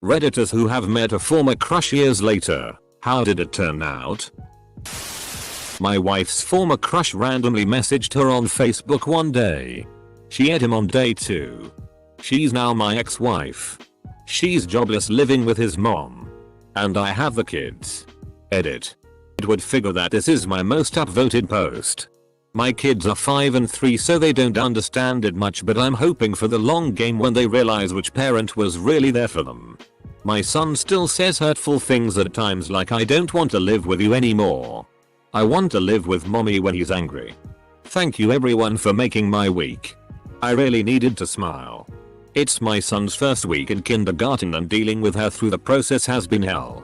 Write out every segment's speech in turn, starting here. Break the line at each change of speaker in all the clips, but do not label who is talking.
Redditors who have met a former crush years later. How did it turn out? My wife's former crush randomly messaged her on Facebook one day. She ate him on day 2. She's now my ex-wife. She's jobless living with his mom. And I have the kids. Edit. It would figure that this is my most upvoted post. My kids are 5 and 3 so they don't understand it much, but I'm hoping for the long game when they realize which parent was really there for them. My son still says hurtful things at times like I don't want to live with you anymore. I want to live with mommy when he's angry. Thank you everyone for making my week. I really needed to smile. It's my son's first week in kindergarten and dealing with her through the process has been hell.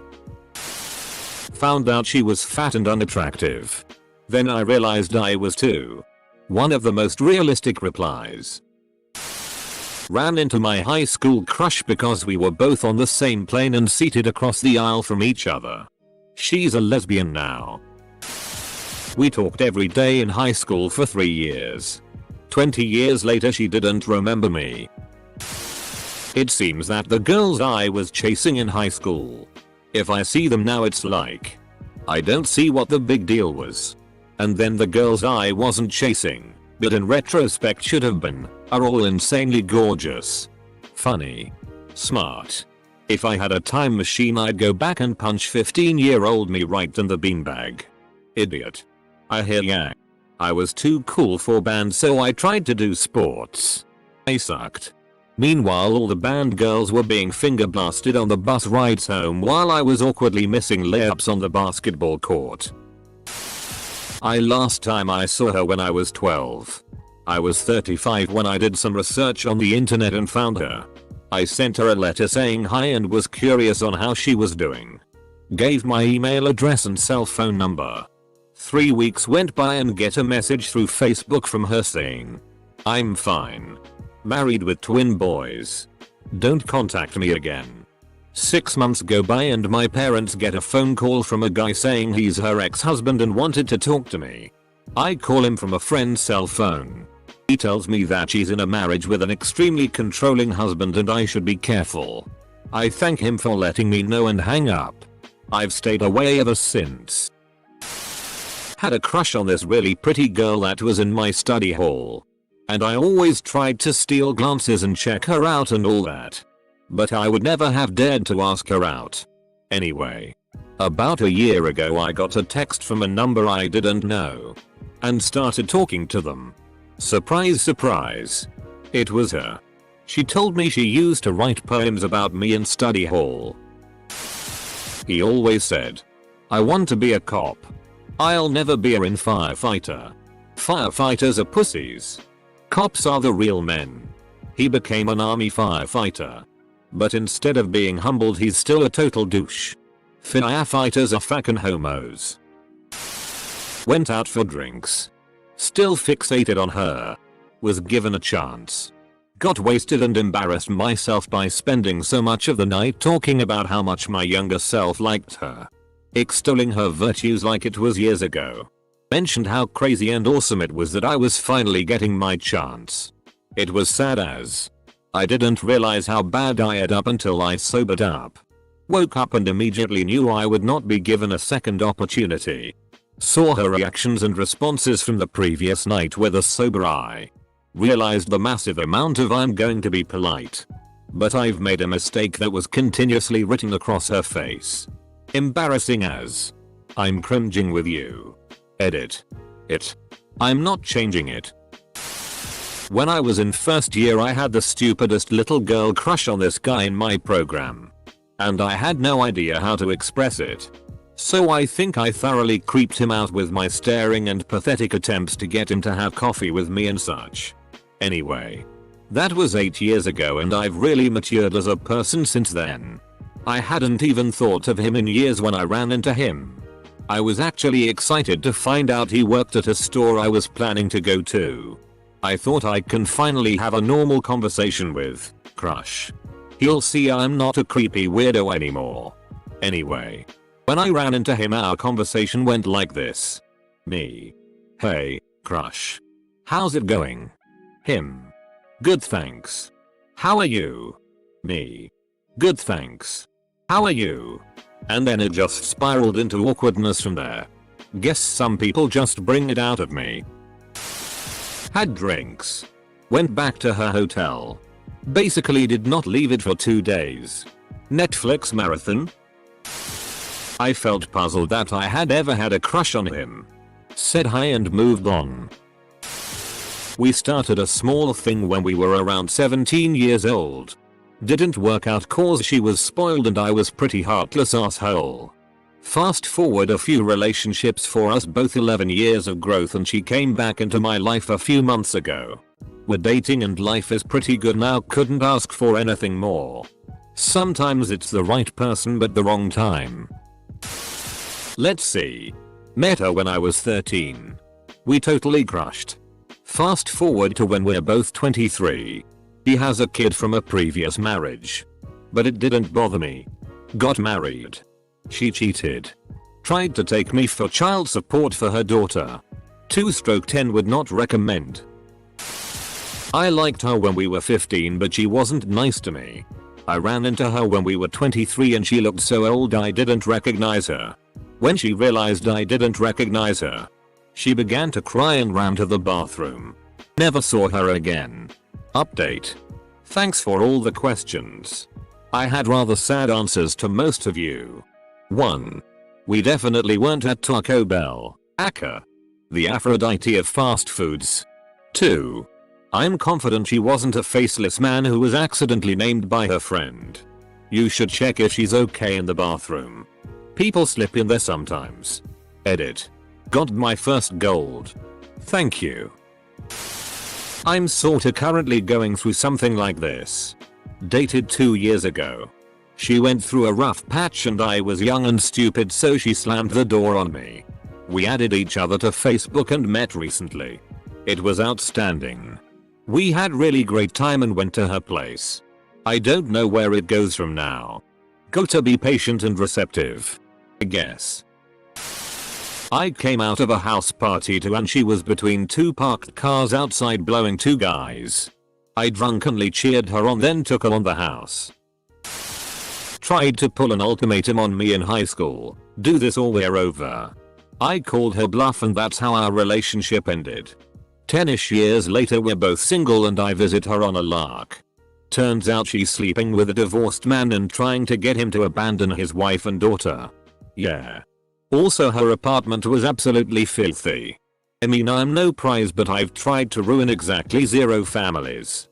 Found out she was fat and unattractive. Then I realized I was too. One of the most realistic replies. Ran into my high school crush because we were both on the same plane and seated across the aisle from each other. She's a lesbian now. We talked every day in high school for 3 years. 20 years later she didn't remember me. It seems that the girls I was chasing in high school. If I see them now it's like, I don't see what the big deal was. And then the girls I wasn't chasing, but in retrospect should have been, are all insanely gorgeous. Funny. Smart. If I had a time machine I'd go back and punch 15-year-old me right in the beanbag. Idiot. I hear ya. I was too cool for band so I tried to do sports. I sucked. Meanwhile all the band girls were being finger blasted on the bus rides home while I was awkwardly missing layups on the basketball court. Last time I saw her when I was 12. I was 35 when I did some research on the internet and found her. I sent her a letter saying hi and was curious on how she was doing. Gave my email address and cell phone number. 3 weeks went by and get a message through Facebook from her saying, I'm fine. Married with twin boys. Don't contact me again. 6 months go by and my parents get a phone call from a guy saying he's her ex-husband and wanted to talk to me. I call him from a friend's cell phone. He tells me that she's in a marriage with an extremely controlling husband and I should be careful. I thank him for letting me know and hang up. I've stayed away ever since. Had a crush on this really pretty girl that was in my study hall. And I always tried to steal glances and check her out and all that. But I would never have dared to ask her out. Anyway. About a year ago I got a text from a number I didn't know. And started talking to them. Surprise surprise. It was her. She told me she used to write poems about me in study hall. He always said, I want to be a cop. I'll never be a firefighter. Firefighters are pussies. Cops are the real men. He became an army firefighter. But instead of being humbled he's still a total douche. Firefighters are fucking homos. Went out for drinks. Still fixated on her. Was given a chance. Got wasted and embarrassed myself by spending so much of the night talking about how much my younger self liked her. Extolling her virtues like it was years ago. Mentioned how crazy and awesome it was that I was finally getting my chance. It was sad as I didn't realize how bad I had up until I sobered up. Woke up and immediately knew I would not be given a second opportunity. Saw her reactions and responses from the previous night with a sober eye. Realized the massive amount of I'm going to be polite. But I've made a mistake that was continuously written across her face. Embarrassing as I'm cringing with you. Edit. It. I'm not changing it. When I was in first year I had the stupidest little girl crush on this guy in my program. And I had no idea how to express it. So I think I thoroughly creeped him out with my staring and pathetic attempts to get him to have coffee with me and such. Anyway. That was 8 years ago and I've really matured as a person since then. I hadn't even thought of him in years when I ran into him. I was actually excited to find out he worked at a store I was planning to go to. I thought I can finally have a normal conversation with crush. He'll see I'm not a creepy weirdo anymore. Anyway. When I ran into him our conversation went like this. Me. Hey, crush. How's it going? Him. Good thanks. How are you? Me. Good thanks. How are you? And then it just spiraled into awkwardness from there. Guess some people just bring it out of me. Had drinks. Went back to her hotel. Basically did not leave it for 2 days. Netflix marathon? I felt puzzled that I had ever had a crush on him. Said hi and moved on. We started a small thing when we were around 17 years old. Didn't work out cause she was spoiled and I was pretty heartless asshole. Fast forward a few relationships for us both, 11 years of growth, and she came back into my life a few months ago. We're dating and life is pretty good now, couldn't ask for anything more. Sometimes it's the right person but the wrong time. Let's see. Met her when I was 13. We totally crushed. Fast forward to when we're both 23. He has a kid from a previous marriage. But it didn't bother me. Got married. She cheated. Tried to take me for child support for her daughter. 2/10 would not recommend. I liked her when we were 15 but she wasn't nice to me. I ran into her when we were 23 and she looked so old I didn't recognize her. When she realized I didn't recognize her, she began to cry and ran to the bathroom. Never saw her again. Update. Thanks for all the questions. I had rather sad answers to most of you. 1. We definitely weren't at Taco Bell, aka the Aphrodite of fast foods. 2. I'm confident she wasn't a faceless man who was accidentally named by her friend. You should check if she's okay in the bathroom. People slip in there sometimes. Edit. Got my first gold. Thank you. I'm sorta currently going through something like this. Dated 2 years ago. She went through a rough patch and I was young and stupid so she slammed the door on me. We added each other to Facebook and met recently. It was outstanding. We had really great time and went to her place. I don't know where it goes from now. Gotta be patient and receptive, I guess. I came out of a house party too and she was between 2 parked cars outside blowing 2 guys. I drunkenly cheered her on, then took her on the house. Tried to pull an ultimatum on me in high school. Do this or we're over. I called her bluff and that's how our relationship ended. 10ish years later we're both single and I visit her on a lark. Turns out she's sleeping with a divorced man and trying to get him to abandon his wife and daughter. Yeah. Also her apartment was absolutely filthy. I mean, I'm no prize but I've tried to ruin exactly 0 families.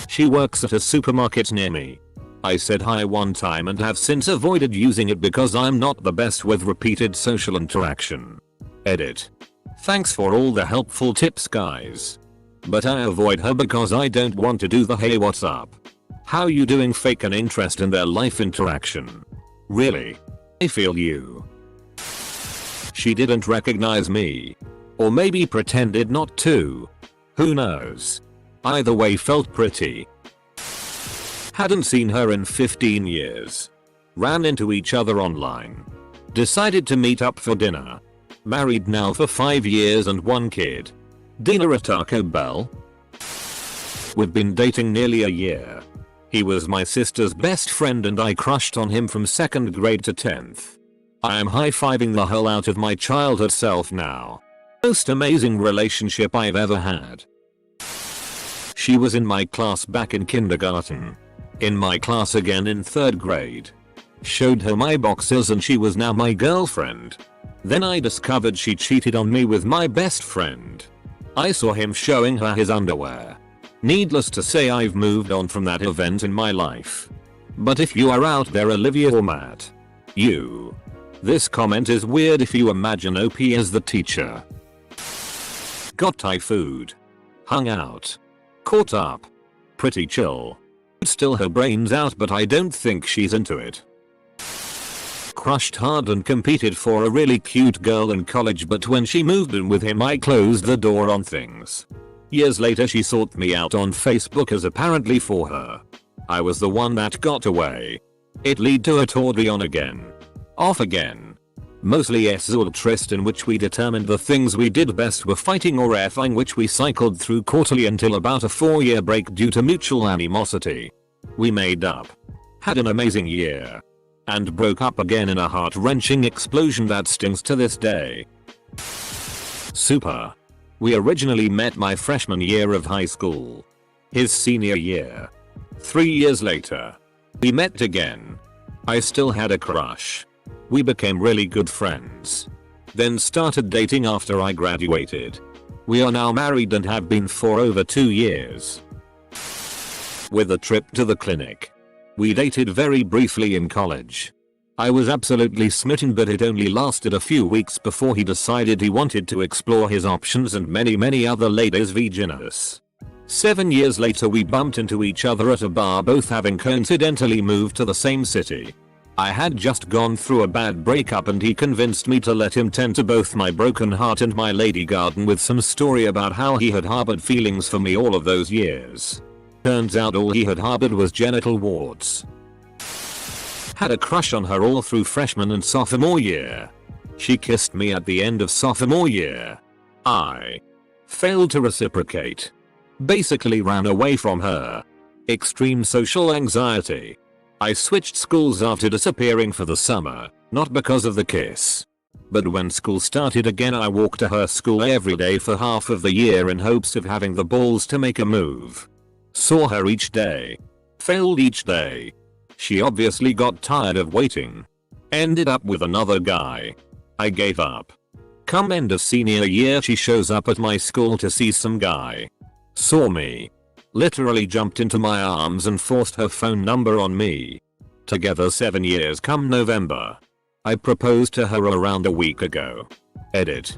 She works at a supermarket near me. I said hi one time and have since avoided using it because I'm not the best with repeated social interaction. Edit. Thanks for all the helpful tips guys. But I avoid her because I don't want to do the hey what's up, how you doing fake an interest in their life interaction. Really? I feel you. She didn't recognize me. Or maybe pretended not to. Who knows? Either way felt pretty. Hadn't seen her in 15 years. Ran into each other online. Decided to meet up for dinner. Married now for 5 years and 1 kid. Dinner at Taco Bell? We've been dating nearly a year. He was my sister's best friend and I crushed on him from 2nd grade to 10th. I am high-fiving the hell out of my childhood self now. Most amazing relationship I've ever had. She was in my class back in kindergarten. In my class again in 3rd grade. Showed her my boxers and she was now my girlfriend. Then I discovered she cheated on me with my best friend. I saw him showing her his underwear. Needless to say I've moved on from that event in my life. But if you are out there Olivia or Matt. You. This comment is weird if you imagine OP as the teacher. Got Thai food. Hung out. Caught up. Pretty chill. Still her brains out but I don't think she's into it. Crushed hard and competed for a really cute girl in college but when she moved in with him I closed the door on things. Years later she sought me out on Facebook as apparently for her. I was the one that got away. It led to a tour on again. Off again. Mostly S or tryst in which we determined the things we did best were fighting or effing which we cycled through quarterly until about a 4-year break due to mutual animosity. We made up. Had an amazing year. And broke up again in a heart-wrenching explosion that stings to this day. Super. We originally met my freshman year of high school. His senior year. 3 years later. We met again. I still had a crush. We became really good friends. Then started dating after I graduated. We are now married and have been for over 2 years. With a trip to the clinic. We dated very briefly in college. I was absolutely smitten, but it only lasted a few weeks before he decided he wanted to explore his options and many other ladies' vaginas. 7 years later we bumped into each other at a bar, both having coincidentally moved to the same city. I had just gone through a bad breakup and he convinced me to let him tend to both my broken heart and my lady garden with some story about how he had harbored feelings for me all of those years. Turns out all he had harbored was genital warts. Had a crush on her all through freshman and sophomore year. She kissed me at the end of sophomore year. I failed to reciprocate. Basically ran away from her. Extreme social anxiety. I switched schools after disappearing for the summer, not because of the kiss. But when school started again I walked to her school every day for half of the year in hopes of having the balls to make a move. Saw her each day. Failed each day. She obviously got tired of waiting. Ended up with another guy. I gave up. Come end of senior year she shows up at my school to see some guy. Saw me. Literally jumped into my arms and forced her phone number on me. Together 7 years come November. I proposed to her around a week ago. Edit.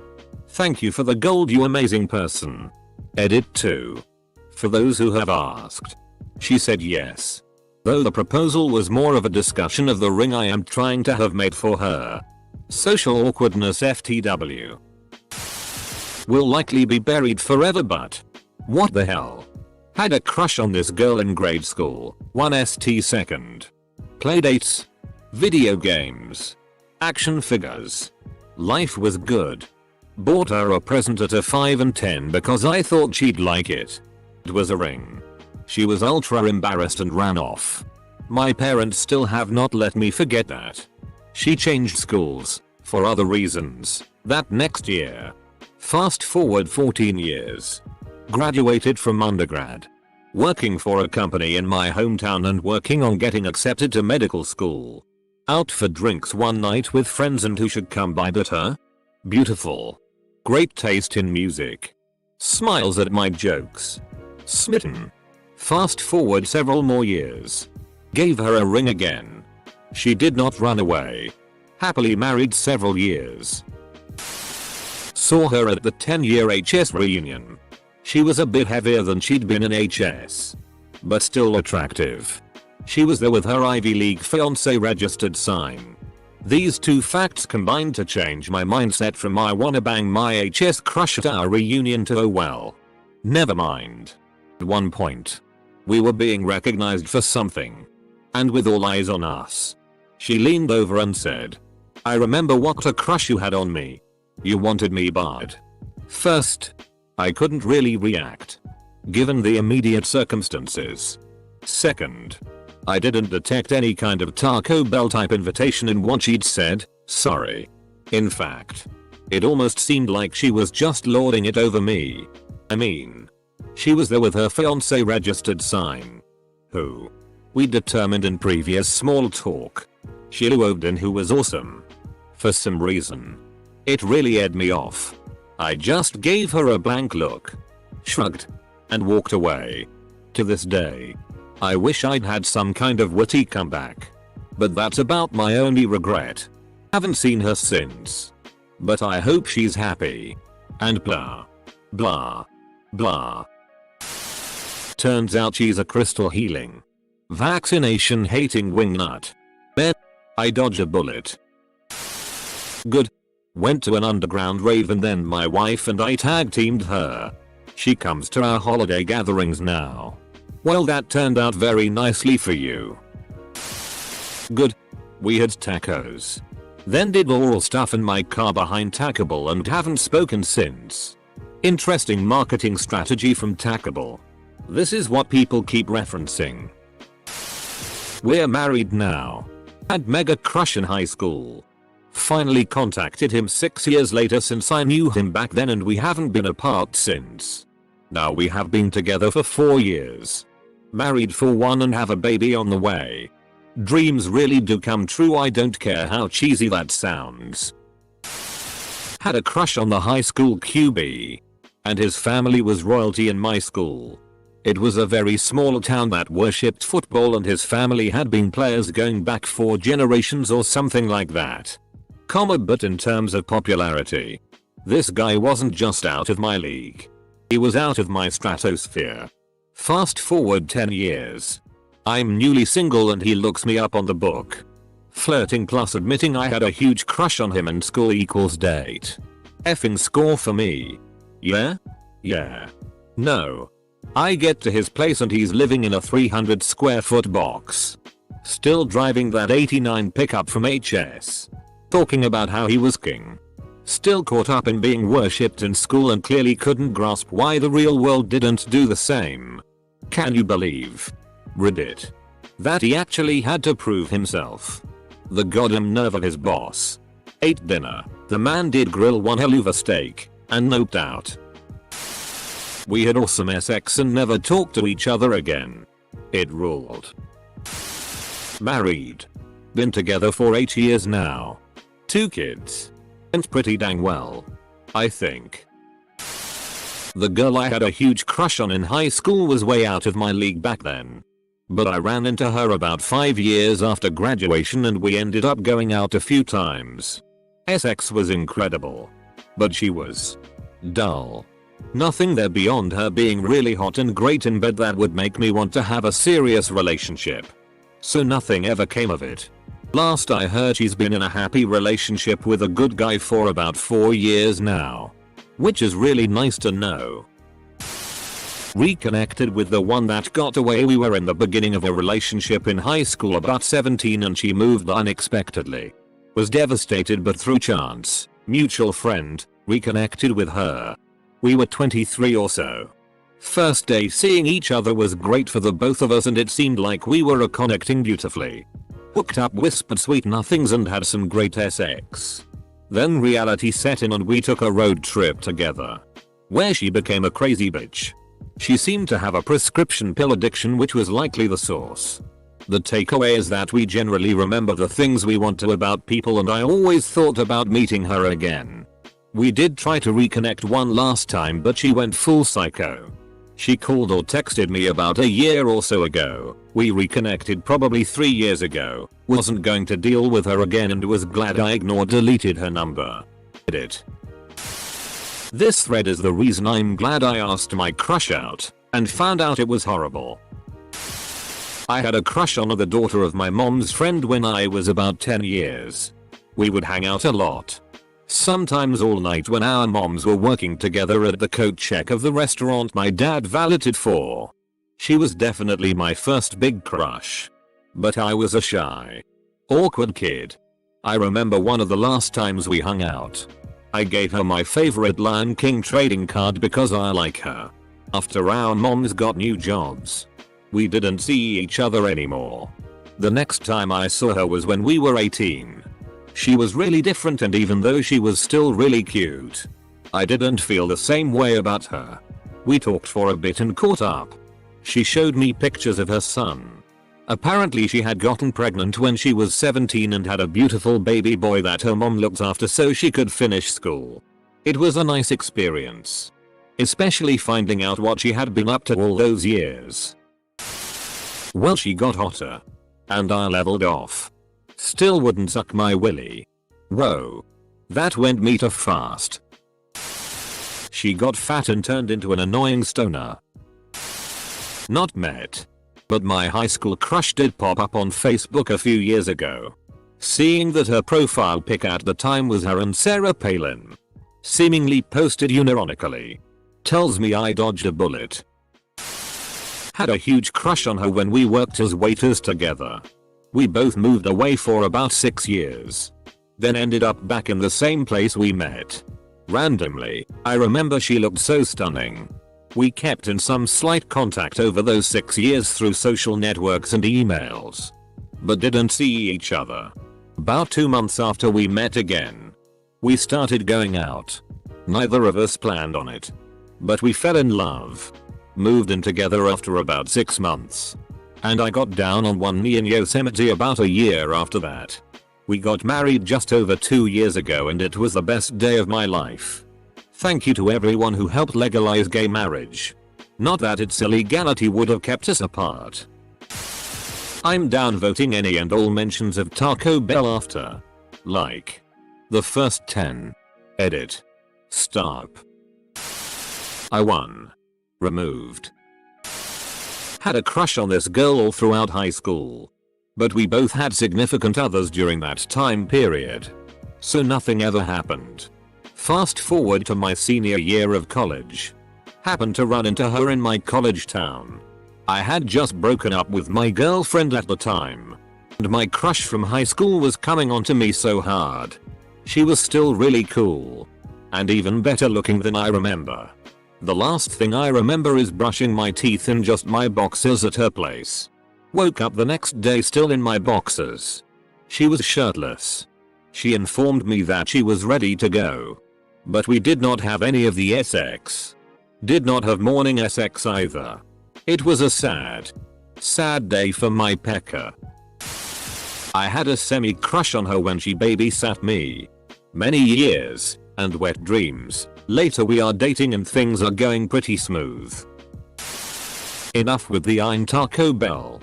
Thank you for the gold, you amazing person. Edit 2. For those who have asked. She said yes. Though the proposal was more of a discussion of the ring I am trying to have made for her. Social awkwardness FTW. Will likely be buried forever, but what the hell? Had a crush on this girl in grade school, 1st second. Playdates. Video games. Action figures. Life was good. Bought her a present at a 5 and 10 because I thought she'd like it. It was a ring. She was ultra embarrassed and ran off. My parents still have not let me forget that. She changed schools, for other reasons, that next year. Fast forward 14 years. Graduated from undergrad. Working for a company in my hometown and working on getting accepted to medical school. Out for drinks one night with friends and who should come by but her? Beautiful. Great taste in music. Smiles at my jokes. Smitten. Fast forward several more years. Gave her a ring again. She did not run away. Happily married several years. Saw her at the 10-year HS reunion. She was a bit heavier than she'd been in HS. But still attractive. She was there with her Ivy League fiancé registered sign. These two facts combined to change my mindset from I wanna bang my HS crush at our reunion to oh well. Never mind. At one point. We were being recognized for something. And with all eyes on us. She leaned over and said, I remember what a crush you had on me. You wanted me bad. First, I couldn't really react. Given the immediate circumstances. Second, I didn't detect any kind of Taco Bell type invitation in what she'd said, sorry. In fact, it almost seemed like she was just lording it over me. I mean, she was there with her fiancé registered sign. Who? We determined in previous small talk. She loved and who was awesome. For some reason. It really ed me off. I just gave her a blank look. Shrugged. And walked away. To this day. I wish I'd had some kind of witty comeback. But that's about my only regret. Haven't seen her since. But I hope she's happy. And blah. Blah. Blah. Turns out she's a crystal healing. Vaccination hating wingnut. Man, I dodge a bullet. Good. Went to an underground rave and then my wife and I tag teamed her. She comes to our holiday gatherings now. Well, that turned out very nicely for you. Good. We had tacos. Then did oral stuff in my car behind Taco Bell and haven't spoken since. Interesting marketing strategy from Taco Bell. This is what people keep referencing. We're married now. Had mega crush in high school. Finally contacted him 6 years later since I knew him back then, and we haven't been apart since. Now we have been together for 4 years. Married for 1 and have a baby on the way. Dreams really do come true, I don't care how cheesy that sounds. Had a crush on the high school QB. And his family was royalty in my school. It was a very small town that worshipped football, and his family had been players going back 4 generations or something like that. But in terms of popularity, this guy wasn't just out of my league. He was out of my stratosphere. Fast forward 10 years. I'm newly single and he looks me up on the book. Flirting plus admitting I had a huge crush on him, and school equals date. Effing score for me. Yeah? Yeah. No. I get to his place and he's living in a 300 square foot box. Still driving that 89 pickup from HS. Talking about how he was king. Still caught up in being worshipped in school and clearly couldn't grasp why the real world didn't do the same. Can you believe? Reddit. That he actually had to prove himself. The goddamn nerve of his boss. Ate dinner. The man did grill 1 hell of a steak. And noped out. We had awesome sex and never talked to each other again. It ruled. Married. Been together for 8 years now. 2 kids. And pretty dang well. I think. The girl I had a huge crush on in high school was way out of my league back then. But I ran into her about 5 years after graduation and we ended up going out a few times. Sex was incredible. But she was dull. Nothing there beyond her being really hot and great in bed that would make me want to have a serious relationship. So nothing ever came of it. Last I heard, she's been in a happy relationship with a good guy for about 4 years now. Which is really nice to know. Reconnected with the one that got away. We were in the beginning of a relationship in high school, about 17, and she moved unexpectedly. Was devastated, but through chance, mutual friend, reconnected with her. We were 23 or so. First day seeing each other was great for the both of us and it seemed like we were connecting beautifully. Hooked up, whispered sweet nothings and had some great sex. Then reality set in and we took a road trip together. Where she became a crazy bitch. She seemed to have a prescription pill addiction, which was likely the source. The takeaway is that we generally remember the things we want to about people, and I always thought about meeting her again. We did try to reconnect one last time, but she went full psycho. She called or texted me about a year or so ago. We reconnected probably 3 years ago. Wasn't going to deal with her again and was glad I ignored, deleted her number. Edit. This thread is the reason I'm glad I asked my crush out and found out it was horrible. I had a crush on the daughter of my mom's friend when I was about 10 years. We would hang out a lot. Sometimes all night when our moms were working together at the coat check of the restaurant my dad valeted for. She was definitely my first big crush. But I was a shy, awkward kid. I remember one of the last times we hung out. I gave her my favorite Lion King trading card because I like her. After our moms got new jobs, we didn't see each other anymore. The next time I saw her was when we were 18. She was really different, and even though she was still really cute, I didn't feel the same way about her. We talked for a bit and caught up. She showed me pictures of her son. Apparently she had gotten pregnant when she was 17 and had a beautiful baby boy that her mom looked after so she could finish school. It was a nice experience. Especially finding out what she had been up to all those years. Well, she got hotter. And I leveled off. Still wouldn't suck my willy. Whoa. That went meter fast. She got fat and turned into an annoying stoner. Not met. But my high school crush did pop up on Facebook a few years ago. Seeing that her profile pic at the time was her and Sarah Palin. Seemingly posted unironically. Tells me I dodged a bullet. Had a huge crush on her when we worked as waiters together. We both moved away for about 6 years. Then ended up back in the same place we met. Randomly, I remember she looked so stunning. We kept in some slight contact over those 6 years through social networks and emails. but didn't see each other. About 2 months after we met again, we started going out. Neither of us planned on it, but we fell in love. Moved in together after about 6 months. And I got down on one knee in Yosemite about a year after that. We got married just over 2 years ago and it was the best day of my life. Thank you to everyone who helped legalize gay marriage. Not that its illegality would have kept us apart. I'm downvoting any and all mentions of Taco Bell after, like, the first 10. Edit. Stop. I won. Removed. Had a crush on this girl all throughout high school. But we both had significant others during that time period. So nothing ever happened. Fast forward to my senior year of college. Happened to run into her in my college town. I had just broken up with my girlfriend at the time. And my crush from high school was coming onto me so hard. She was still really cool. And even better looking than I remember. The last thing I remember is brushing my teeth in just my boxers at her place. Woke up the next day still in my boxers. She was shirtless. She informed me that she was ready to go. But we did not have any of the sex. Did not have morning sex either. It was a sad day for my pecker. I had a semi-crush on her when she babysat me. Many years and wet dreams. Later we are dating and things are going pretty smooth. Enough with the I'm Taco Bell.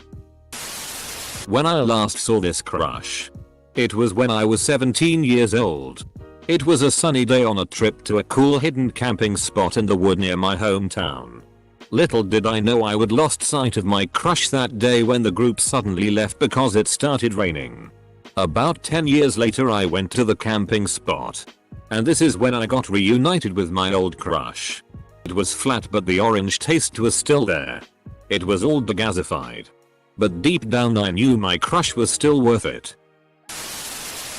When I last saw this crush, it was when I was 17 years old. It was a sunny day on a trip to a cool hidden camping spot in the wood near my hometown. Little did I know I would lost sight of my crush that day when the group suddenly left because it started raining. About 10 years later I went to the camping spot. And this is when I got reunited with my old crush. It was flat but the orange taste was still there. It was all degasified. But deep down I knew my crush was still worth it.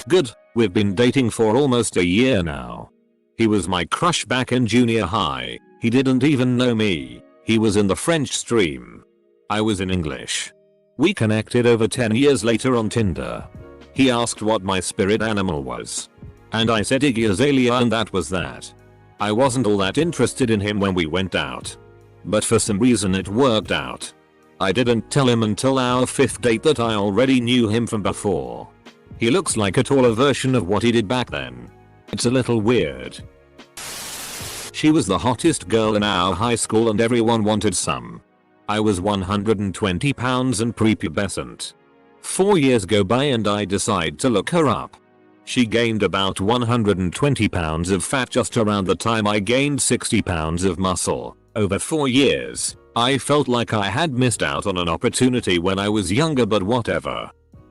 Good, we've been dating for almost a year now. He was my crush back in junior high. He didn't even know me. He was in the French stream. I was in English. We connected over 10 years later on Tinder. He asked what my spirit animal was. And I said Iggy Azalea and that was that. I wasn't all that interested in him when we went out. But for some reason it worked out. I didn't tell him until our 5th date that I already knew him from before. He looks like a taller version of what he did back then. It's a little weird. She was the hottest girl in our high school and everyone wanted some. I was 120 pounds and prepubescent. 4 years go by and I decide to look her up. She gained about 120 pounds of fat just around the time I gained 60 pounds of muscle. Over 4 years, I felt like I had missed out on an opportunity when I was younger, but whatever.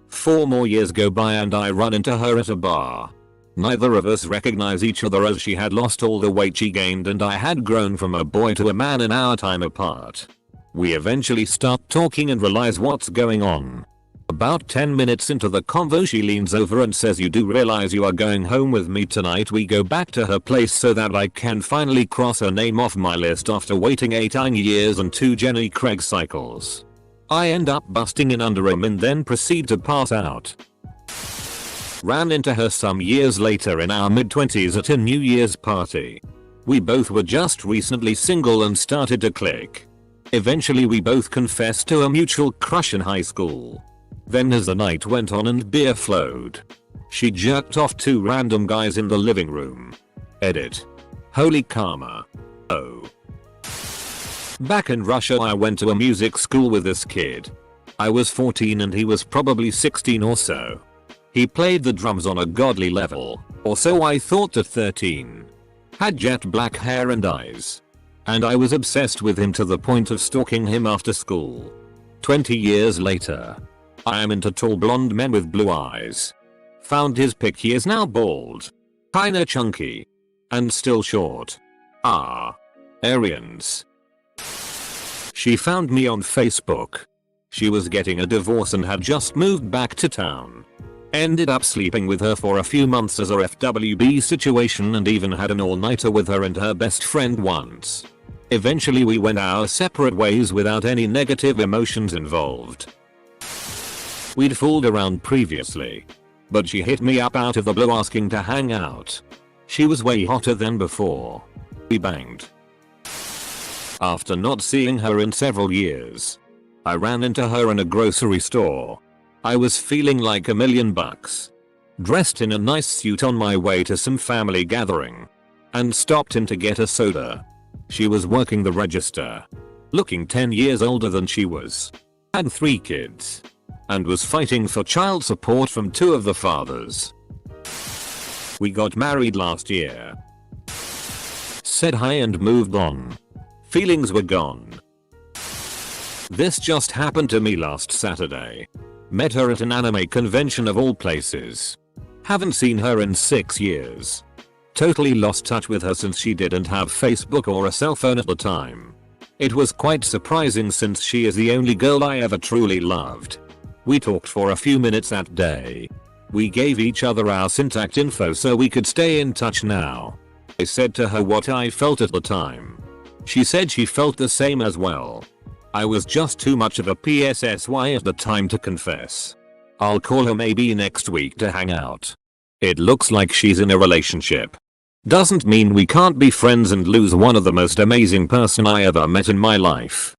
4 more years go by and I run into her at a bar. Neither of us recognize each other as she had lost all the weight she gained and I had grown from a boy to a man in our time apart. We eventually start talking and realize what's going on. About 10 minutes into the convo she leans over and says, "You do realize you are going home with me tonight?" We go back to her place so that I can finally cross her name off my list after waiting 8 years and 2 Jenny Craig cycles. I end up busting in under a and then proceed to pass out. Ran into her some years later in our mid-20s at a New Year's party. We both were just recently single and started to click. Eventually we both confessed to a mutual crush in high school. Then as the night went on and beer flowed, she jerked off 2 random guys in the living room. Edit. Holy karma. Oh. Back in Russia I went to a music school with this kid. I was 14 and he was probably 16 or so. He played the drums on a godly level, or so I thought at 13. Had jet black hair and eyes. And I was obsessed with him to the point of stalking him after school. 20 years later, I am into tall blonde men with blue eyes. Found his pic, he is now bald. Kinda chunky. And still short. Aryans. She found me on Facebook. She was getting a divorce and had just moved back to town. Ended up sleeping with her for a few months as a FWB situation and even had an all-nighter with her and her best friend once. Eventually we went our separate ways without any negative emotions involved. We'd fooled around previously, but she hit me up out of the blue asking to hang out. She was way hotter than before. We banged. After not seeing her in several years, I ran into her in a grocery store. I was feeling like $1,000,000. Dressed in a nice suit on my way to some family gathering, and stopped in to get a soda. She was working the register, looking 10 years older than she was, had 3 kids, and was fighting for child support from 2 of the fathers. We got married last year. Said hi and moved on. Feelings were gone. This just happened to me last Saturday. Met her at an anime convention of all places. Haven't seen her in 6 years. Totally lost touch with her since she didn't have Facebook or a cell phone at the time. It was quite surprising since she is the only girl I ever truly loved. We talked for a few minutes that day. We gave each other our contact info so we could stay in touch now. I said to her what I felt at the time. She said she felt the same as well. I was just too much of a PSSY at the time to confess. I'll call her maybe next week to hang out. It looks like she's in a relationship. Doesn't mean we can't be friends and lose one of the most amazing person I ever met in my life.